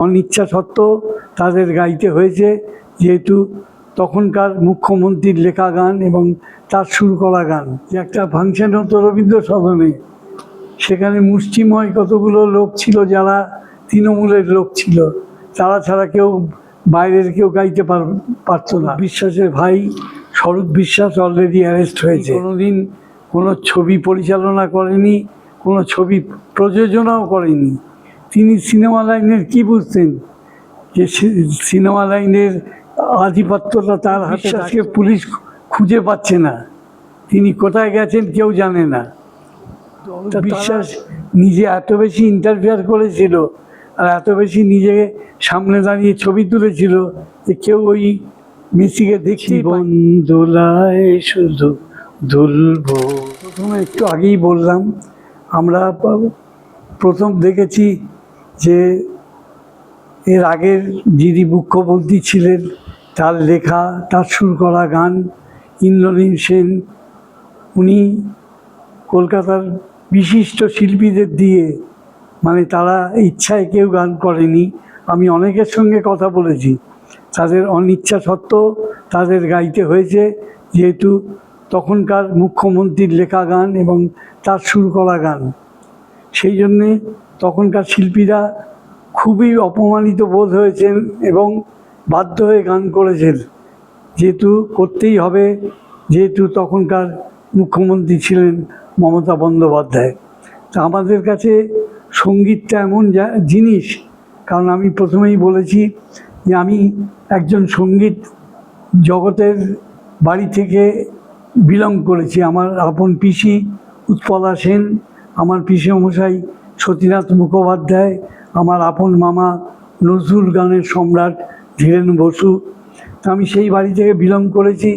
অনিচ্ছা সত্ত্বেও তাদের গাইতে হয়েছে, যেহেতু তখনকার মুখ্যমন্ত্রীর লেখা গান এবং তার সুর করা গান। যে একটা ফাংশন হতো রবীন্দ্র সদনে, সেখানে মুষ্টিময় কতগুলো লোক ছিল যারা তৃণমূলের লোক ছিল, তারা ছাড়া কেউ বাইরের কেউ গাইতে পারতো না। বিশ্বাসের ভাই স্বরূপ বিশ্বাস অলরেডি অ্যারেস্ট হয়েছে। কোনোদিন কোনো ছবি পরিচালনা করেনি, কোনো ছবি প্রযোজনাও করেনি। তিনি সিনেমা লাইনের কি বুঝতেন যে সিনেমা লাইনের আধিপত্যটা তার হাতে? আজকে পুলিশ খুঁজে পাচ্ছে না, তিনি কোথায় গেছেন কেউ জানে না। বিশ্বাস নিজে এত বেশি ইন্টারফেয়ার করেছিল আর এত বেশি নিজে সামনে দাঁড়িয়ে ছবি তুলেছিল যে কেউ ওই মেসিকে দেখি দোলায় শুধু দুলবো। প্রথমে একটু আগেই বললাম, আমরা প্রথম দেখেছি যে এর আগের যিনি মুখ্যমন্ত্রী ছিলেন তার লেখা, তার সুর করা গান ইন্দ্রনীল সেন, উনি কলকাতার বিশিষ্ট শিল্পীদের দিয়ে, মানে তারা ইচ্ছায় কেউ গান করেনি। আমি অনেকের সঙ্গে কথা বলেছি, তাদের অনিচ্ছা সত্ত্বেও তাদের গাইতে হয়েছে, যেহেতু তখনকার মুখ্যমন্ত্রীর লেখা গান এবং তার সুর করা গান। সেই জন্যে তখনকার শিল্পীরা খুবই অপমানিত বোধ হয়েছেন এবং বাধ্য হয়ে গান করেছেন, যেহেতু করতেই হবে, যেহেতু তখনকার মুখ্যমন্ত্রী ছিলেন মমতা বন্দ্যোপাধ্যায়। তা আমাদের কাছে সঙ্গীতটা এমন জিনিস, কারণ আমি প্রথমেই বলেছি যে আমি একজন সঙ্গীত জগতের বাড়ি থেকে বিলং করেছি। আমার আপন পিসি উৎপলা সেন, আমার পিসেমশাই সতীনাথ মুখোপাধ্যায়, আমার আপন মামা নজরুল গানের সম্রাট ধীরেন বসু। আমি সেই বাড়ি থেকে বিলং করেছি,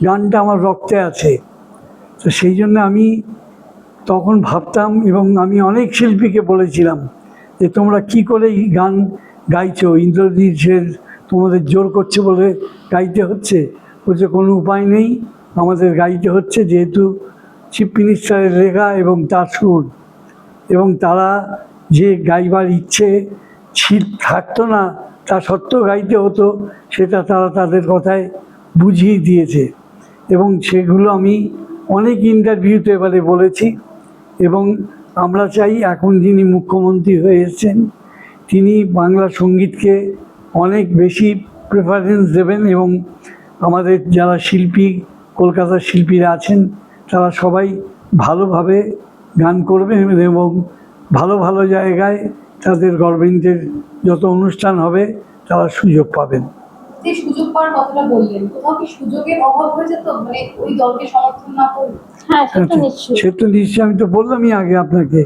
গানটা আমার রক্তে আছে। তো সেই জন্য আমি তখন ভাবতাম, এবং আমি অনেক শিল্পীকে বলেছিলাম যে তোমরা কি করে এই গান গাইছো, ইন্দ্রনীল সেন তোমাদের জোর করছে বলে গাইতে হচ্ছে? বলছে কোনো উপায় নেই, আমাদের গাইতে হচ্ছে, যেহেতু চিফ মিনিস্টারের লেখা এবং তার সুর। এবং তারা যে গাইবার ইচ্ছে থাকতো না, তা সত্ত্বেও গাইতে হতো, সেটা তারা তাদের কথায় বুঝিয়ে দিয়েছে। এবং সেগুলো আমি অনেক ইন্টারভিউতে এবারে বলেছি। এবং আমরা চাই এখন যিনি মুখ্যমন্ত্রী হয়ে এসেছেন তিনি বাংলা সঙ্গীতকে অনেক বেশি প্রেফারেন্স দেবেন, এবং আমাদের যারা শিল্পী, কলকাতার শিল্পীরা আছেন, তারা সবাই ভালোভাবে গান করবেন এবং ভালো ভালো জায়গায় তাদের গভর্নমেন্টের যত অনুষ্ঠান হবে তারা সুযোগ পাবেন। যে সুযোগ পাওয়ার কথাটা বললেন, কোথাও কি সুযোগের অভাব হয়েছে? তো মানে ওই দলকে সমর্থন না করলে? হ্যাঁ, সে তো নিশ্চয়ই, আমি তো বললামই আগে আপনাকে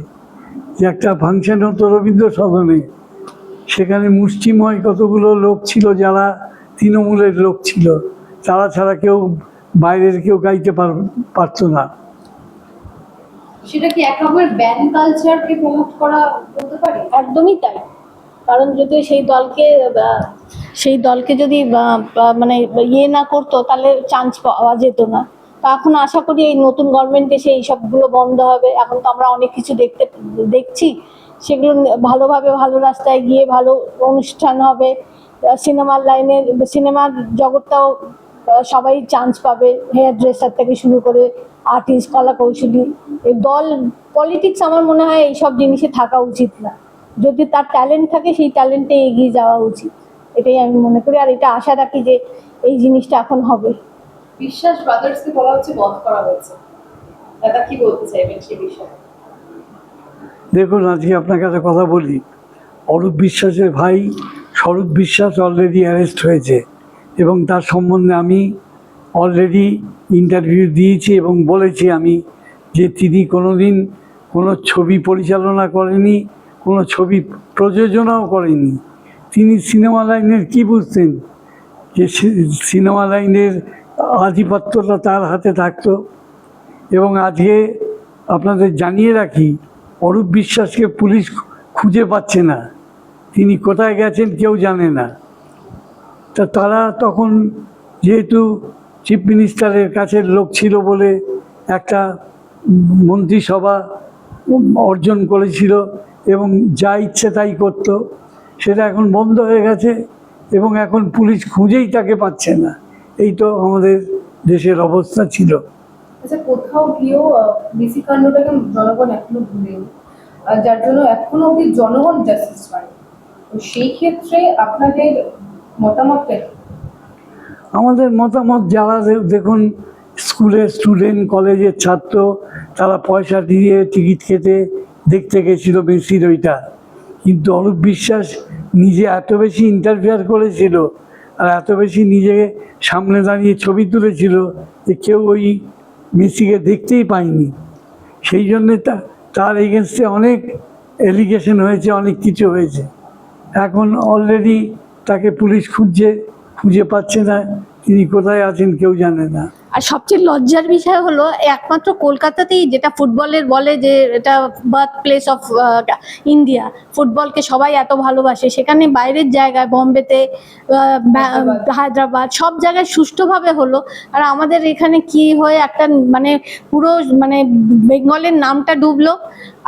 যে একটা ফাংশন হতো রবীন্দ্র সদনে, সেখানে মুষ্টিময় কতগুলো লোক ছিল যারা তৃণমূলের লোক ছিল, তারা ছাড়া কেউ বাইরের কেউ গাইতে পারতো না। সেটা কি এক রকমের ব্যান কালচারকে প্রমোট করা বলতে পারি? একদমই তাই। কারণ যদি সেই দলকে যদি মানে ইয়ে না করতো, তাহলে চান্স পাওয়া যেত না। তা এখন আশা করি এই নতুন গভর্নমেন্ট এসে এইসবগুলো বন্ধ হবে। এখন তো আমরা অনেক কিছু দেখছি, সেগুলো ভালোভাবে ভালো রাস্তায় গিয়ে ভালো অনুষ্ঠান হবে। সিনেমার লাইনে, সিনেমার জগৎটাও সবাই চান্স পাবে, হেয়ার ড্রেসার থেকে শুরু করে আর্টিস্ট, কলা কৌশলী। এই দল পলিটিক্স আমার মনে হয় এইসব জিনিসে থাকা উচিত না। যদি তার ট্যালেন্ট থাকে সেই ট্যালেন্টে এগিয়ে যাওয়া উচিত, এটাই আমি মনে করি। আর এটা আশা রাখি যে এই জিনিসটা এখন হবে। বিশ্বাস ব্রাদার্সকে বলা হচ্ছে বন্ধ করা হয়েছে, দাদা কি বলতে চাইবেন সেই বিষয়ে? দেখুন, আজকে আপনার কাছে কথা বলি, অরূপ বিশ্বাসের ভাই স্বরূপ বিশ্বাস অলরেডি অ্যারেস্ট হয়েছে, এবং তার সম্বন্ধে আমি অলরেডি ইন্টারভিউ দিয়েছি এবং বলেছি আমি যে তিনি কোনোদিন কোনো ছবি পরিচালনা করেনি, কোনো ছবি প্রযোজনাও করেনি। তিনি সিনেমা লাইনের কি বুঝতেন যে সিনেমা লাইনের আধিপত্যটা তার হাতে থাকতো। এবং আজকে আপনাদের জানিয়ে রাখি, অরূপ বিশ্বাসকে পুলিশ খুঁজে পাচ্ছে না, তিনি কোথায় গেছেন কেউ জানে না। তা তারা তখন যেহেতু চিফ মিনিস্টারের কাছের লোক ছিল বলে একটা মন্ত্রিসভা অর্জন করেছিল এবং যা ইচ্ছে তাই করত, সেটা এখন বন্ধ হয়ে গেছে এবং এখন পুলিশ খুঁজেই তাকে পাচ্ছে না। এই তো আমাদের দেশের অবস্থা ছিল। আচ্ছা, কোথাও গিয়েও মেসি কাণ্ডটাকে জনগণ এখনো ভুলেনি, যার জন্য এখনো অব্দি জনগণ জাস্টিস পায়। তো সেই ক্ষেত্রে আপনাদের মতামতটা কি? আমাদের মতামত, যারা দেখুন স্কুলের স্টুডেন্ট, কলেজের ছাত্র, তারা পয়সা দিয়ে টিকিট কেটে দেখতে গেছিল মেসির ওইটা, কিন্তু অরূপ বিশ্বাস নিজে এত বেশি ইন্টারফেয়ার করেছিল আর এত বেশি নিজে সামনে দাঁড়িয়ে ছবি তুলেছিল যে কেউ ওই মেসিকে দেখতেই পায়নি। সেই জন্যে তার এগেনস্টে অনেক এলিগেশন হয়েছে, অনেক কিছু হয়েছে। এখন অলরেডি তাকে পুলিশ খুঁজে পাচ্ছে না, তিনি কোথায় আছেন কেউ জানে না। আর সবচেয়ে লজ্জার বিষয় হলো একমাত্র কলকাতাতেই, যেটা ফুটবলের বলে যে এটা বার্থ প্লেস অফ ইন্ডিয়া, ফুটবলকে সবাই এত ভালোবাসে, সেখানে বাইরের জায়গায় বোম্বেতে, হায়দ্রাবাদ, সব জায়গায় সুষ্ঠুভাবে হলো। আর আমাদের এখানে কি হয়ে একটা মানে পুরো মানে বেঙ্গলের নামটা ডুবলো,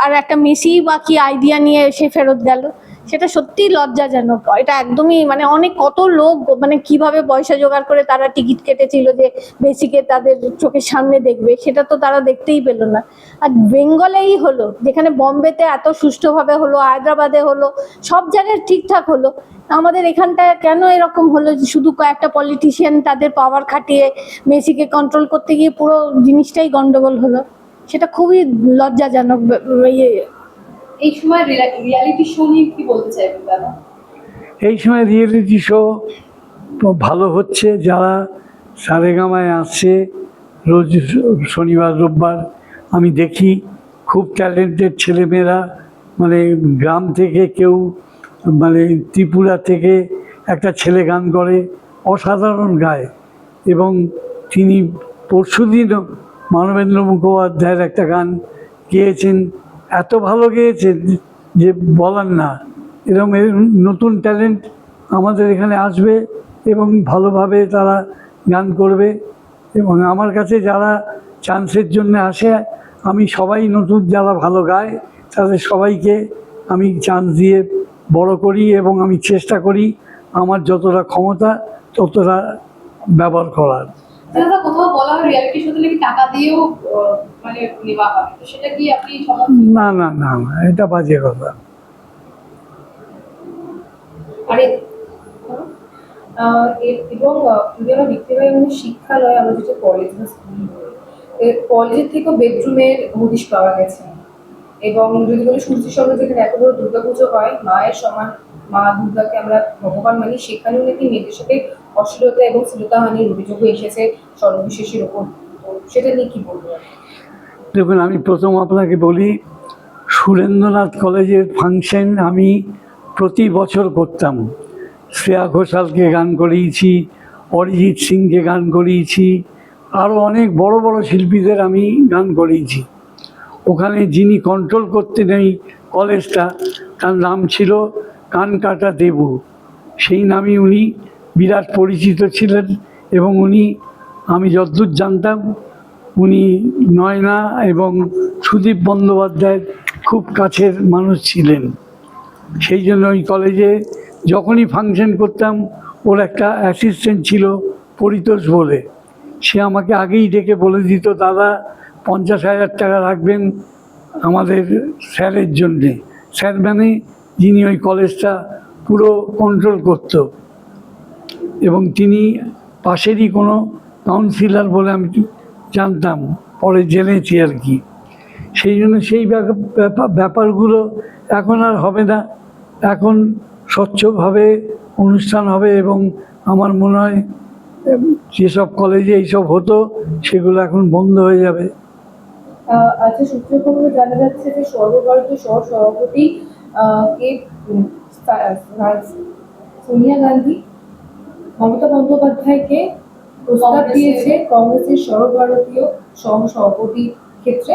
আর একটা মেসি বা কি আইডিয়া নিয়ে এসে ফেরত গেল। সেটা সত্যিই লজ্জাজনক। এটা একদমই মানে অনেক কত লোক মানে কিভাবে পয়সা জোগাড় করে তারা টিকিট কেটেছিল যে বেসিকে তাদের চোখের সামনে দেখবে, সেটা তো তারা দেখতেই পেল না। আর বেঙ্গলেই হলো, যেখানে বোম্বেতে এত সুষ্ঠুভাবে হলো, হায়দ্রাবাদে হলো, সব জায়গায় ঠিকঠাক হলো, আমাদের এখানটায় কেন এরকম হলো যে শুধু কয়েকটা পলিটিশিয়ান তাদের পাওয়ার খাটিয়ে মেসিকে কন্ট্রোল করতে গিয়ে পুরো জিনিসটাই গন্ডগোল হলো। সেটা খুবই লজ্জাজনক। এই সময় রিয়ালিটি শো নিয়ে কি বলতে চাইবেন দাদা? এই সময় রিয়েলিটি শো ভালো হচ্ছে, যারা সারেগামায় আসছে রোজ শনিবার রোববার, আমি দেখি খুব ট্যালেন্টেড ছেলেমেয়েরা, মানে গ্রাম থেকে কেউ, মানে ত্রিপুরা থেকে একটা ছেলে গান করে, অসাধারণ গায়। এবং তিনি পরশুদিনও মানবেন্দ্র মুখোপাধ্যায়ের একটা গান গেয়েছেন, এত ভালো গেয়েছেন যে বলার না। এরকম নতুন ট্যালেন্ট আমাদের এখানে আসবে এবং ভালোভাবে তারা গান করবে। এবং আমার কাছে যারা চান্সের জন্য আসে, আমি সবাই নতুন যারা ভালো গায় তাদের সবাইকে আমি চান্স দিয়ে বড় করি এবং আমি চেষ্টা করি আমার যতটা ক্ষমতা ততটা ব্যবহার করার। দাদা, কোথাও বলা হয় রিয়ালিটি শোতে নাকি টাকা দিয়েও মানে নেওয়া হয়, তো সেটা কি আপনি না না না না, এটা বাজে কথা। আরে এবং যদি আমরা দেখতে পাই আমাদের শিক্ষালয়, আমরা যেটা কলেজ বা স্কুল, কলেজের থেকেও বেডরুমের হদিশ পাওয়া গেছে। এবং যদি বলি সূর্যের সঙ্গে যেখানে এত বড় দুর্গাপুজো হয়, মায়ের সমান মা দুর্গাকে আমরা ভগবান মানি, সেখানেও নাকি মেয়েদের সাথে অশ্লীলতা এবং শ্লীলতাহানির অভিযোগও এসেছে সর্ববিশেষের ওপর। সেটা নিয়ে কি বলবো? দেখুন, আমি প্রথম আপনাকে বলি, সুরেন্দ্রনাথ কলেজের ফাংশন আমি প্রতি বছর করতাম। শ্রেয়া ঘোষালকে গান করিয়েছি, অরিজিৎ সিংকে গান করিয়েছি, আরও অনেক বড় বড় শিল্পীদের আমি গান করিয়েছি। ওখানে যিনি কন্ট্রোল করতেন এই কলেজটা, তার নাম ছিল কানকাটা দেবু। সেই নামই উনি বিরাট পরিচিত ছিলেন এবং উনি, আমি যতদূর জানতাম, উনি নয়না এবং সুদীপ বন্দ্যোপাধ্যায়ের খুব কাছের মানুষ ছিলেন। সেই জন্য ওই কলেজে যখনই ফাংশন করতাম, ওর একটা অ্যাসিস্ট্যান্ট ছিল পরিতোষ বলে, সে আমাকে আগেই ডেকে বলে দিত, দাদা 50,000 টাকা রাখবেন আমাদের স্যারের জন্যে। স্যার মানে যিনি ওই কলেজটা পুরো কন্ট্রোল করত, এবং তিনি পাশেরই কোনো কাউন্সিলর বলে আমি জানতাম, পরে জেনেছি আর কি। সেই জন্য সেই ব্যাপারগুলো এখন আর হবে না। এখন স্বচ্ছভাবে অনুষ্ঠান হবে এবং আমার মনে হয় যেসব কলেজে এইসব হতো সেগুলো এখন বন্ধ হয়ে যাবে। আচ্ছা, সূত্র খবরে জানা যাচ্ছে যে সর্বভারতীয় সহ সভাপতি কে সোনিয়া গান্ধী মমতা বন্দ্যোপাধ্যায়কে প্রস্তাব দিয়েছে কংগ্রেসের সর্বভারতীয় সহ সভাপতি ক্ষেত্রে,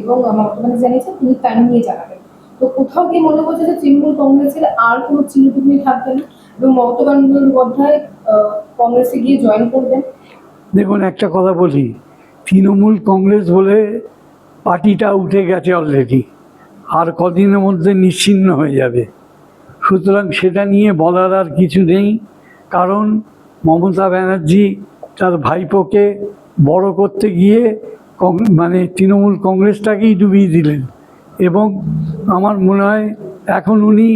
এবং মমতা বন্দ্যোপাধ্যায় জানিয়েছে তিনি তা নিয়ে জানাবেন। তো কোথাও গিয়ে মনে হচ্ছে যে তৃণমূল কংগ্রেসের আর কোনো চিহ্নটুকুনি থাকবে না এবং মমতা বন্দ্যোপাধ্যায় কংগ্রেসে গিয়ে জয়েন করবেন। দেখুন, একটা কথা বলি, তৃণমূল কংগ্রেস বলে পার্টিটা উঠে গেছে অলরেডি, আর কদিনের মধ্যে নিশ্চিহ্ন হয়ে যাবে। সুতরাং সেটা নিয়ে বলার আর কিছু নেই, কারণ মমতা ব্যানার্জি তার ভাইপোকে বড় করতে গিয়ে মানে তৃণমূল কংগ্রেসটাকেই ডুবিয়ে দিলেন। এবং আমার মনে হয় এখন উনি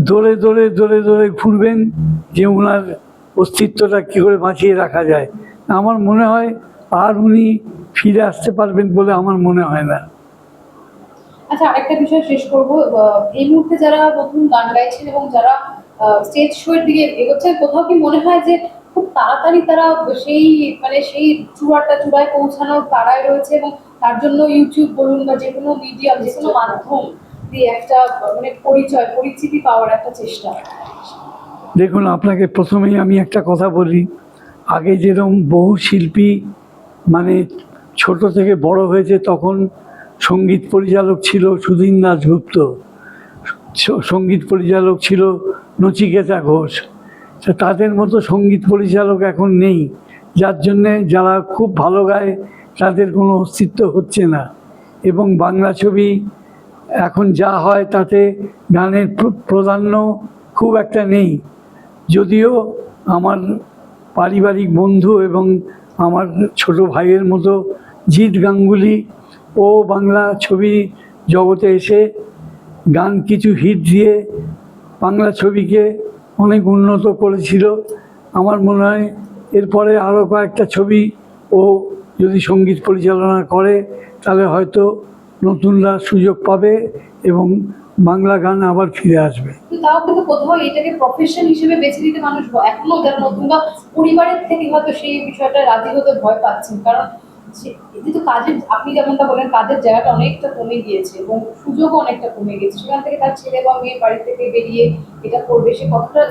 দৌড়ে দৌড়ে দৌড়ে দৌড়ে ঘুরবেন যে ওনার অস্তিত্বটা কী করে বাঁচিয়ে রাখা যায়। আমার মনে হয় আর উনি ফিরে আসতে পারবেন বলে আমার মনে হয় না। আচ্ছা, আরেকটা বিষয় শেষ করবো। এই মুহূর্তে যারা নতুন গান গাইছেন এবং যারা স্টেজ শো এর দিকে এগোচ্ছেন, কোথাও কি মনে হয় যে খুব তাড়াতাড়ি তারা সেই চূড়ায় পৌঁছানোর তাড়ায় রয়েছে, এবং তার জন্য ইউটিউব বলুন বা যে কোনো মিডিয়াম, যে কোনো মাধ্যম দিয়ে একটা পরিচিতি পাওয়ার একটা চেষ্টা? দেখুন, আপনাকে প্রথমেই আমি একটা কথা বলি, আগে যেরকম বহু শিল্পী মানে ছোট থেকে বড় হয়েছে, তখন সঙ্গীত পরিচালক ছিল সুধীন দাশগুপ্ত, সঙ্গীত পরিচালক ছিল নচিকেতা ঘোষ। তো তাদের মতো সঙ্গীত পরিচালক এখন নেই, যার জন্যে যারা খুব ভালো গায় তাদের কোনো অস্তিত্ব হচ্ছে না। এবং বাংলা ছবি এখন যা হয় তাতে গানের প্রাধান্য খুব একটা নেই। যদিও আমার পারিবারিক বন্ধু এবং আমার ছোট ভাইয়ের মতো জিৎ গাঙ্গুলি ও বাংলা ছবি জগতে এসে গান কিছু হিট দিয়ে বাংলা ছবিকে অনেক উন্নত করেছিল। আমার মনে হয় এরপরে আরও কয়েকটা ছবি ও যদি সঙ্গীত পরিচালনা করে তাহলে হয়তো নতুনরা সুযোগ পাবে এবং বাংলা গান আবার ফিরে আসবে। তাও কিন্তু কোথাও এটাকে প্রফেশন হিসেবে বেছে নিতে মানুষ এখনো যারা নতুন বা পরিবারের থেকে হয়তো সেই বিষয়টা রাজি হতে ভয় পাচ্ছেন, কারণ যেহেতু কাজের, আপনি যেমনটা বলেন, কাজের জায়গাটা অনেকটা কমে গিয়েছে এবং সুযোগও অনেকটা কমে গেছে। সেখান থেকে তার ছেলে বা মেয়ে বাড়ি থেকে বেরিয়ে এটা করবে, সে কতটা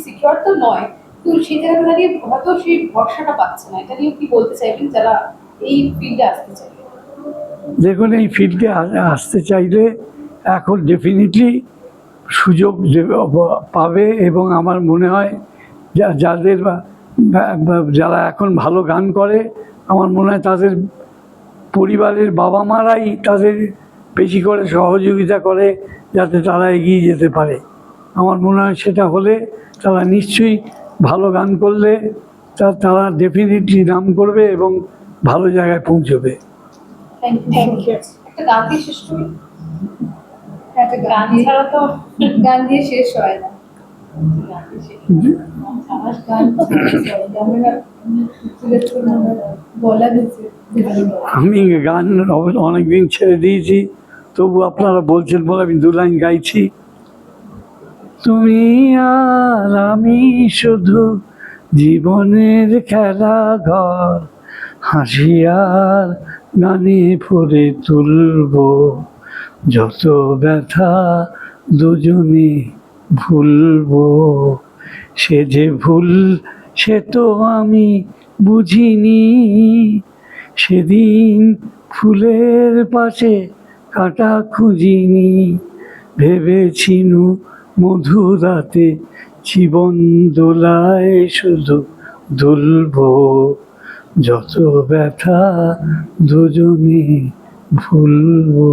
সিকিউর তো নয়, কিন্তু সেই জায়গাটা দাঁড়িয়ে হয়তো সেই ভরসাটা পাচ্ছে না। এটা নিয়ে কি বলতে চাইবেন যারা এই ফিল্ডে আসতে চাইবে? দেখুন, এই ফিল্ডে আসতে চাইলে এখন ডেফিনেটলি সুযোগ পাবে, এবং আমার মনে হয় যাদের যারা এখন ভালো গান করে, আমার মনে হয় তাদের পরিবারের বাবা মারাই তাদের বেশি করে সহযোগিতা করে যাতে তারা এগিয়ে যেতে পারে। আমার মনে হয় সেটা হলে তারা নিশ্চয়ই ভালো গান করলে তারা ডেফিনেটলি নাম করবে এবং ভালো জায়গায় পৌঁছবে। Thank you. একটা গান দিয়ে শেষ করি। একটা গান ছাড়া তো গান দিয়ে শেষ হয় না। আমি গান অনেকদিন ছেড়ে দিয়েছি, তবু আপনারা বলছেন বলে আমি 2 লাইন গাইছি। তুমি আর আমি শুধু জীবনের খেলাঘর, হাসি আর গানে ভরে তুলব, যত ব্যথা দুজনে ভুলবো। সে যে ভুল সে তো আমি বুঝিনি, সেদিন ফুলের পাশে কাঁটা খুঁজিনি, ভেবেছিনু মধুরাতে জীবন দোলায় শুধু দুলবো, যত ব্যথা দুজনে ভুলবো।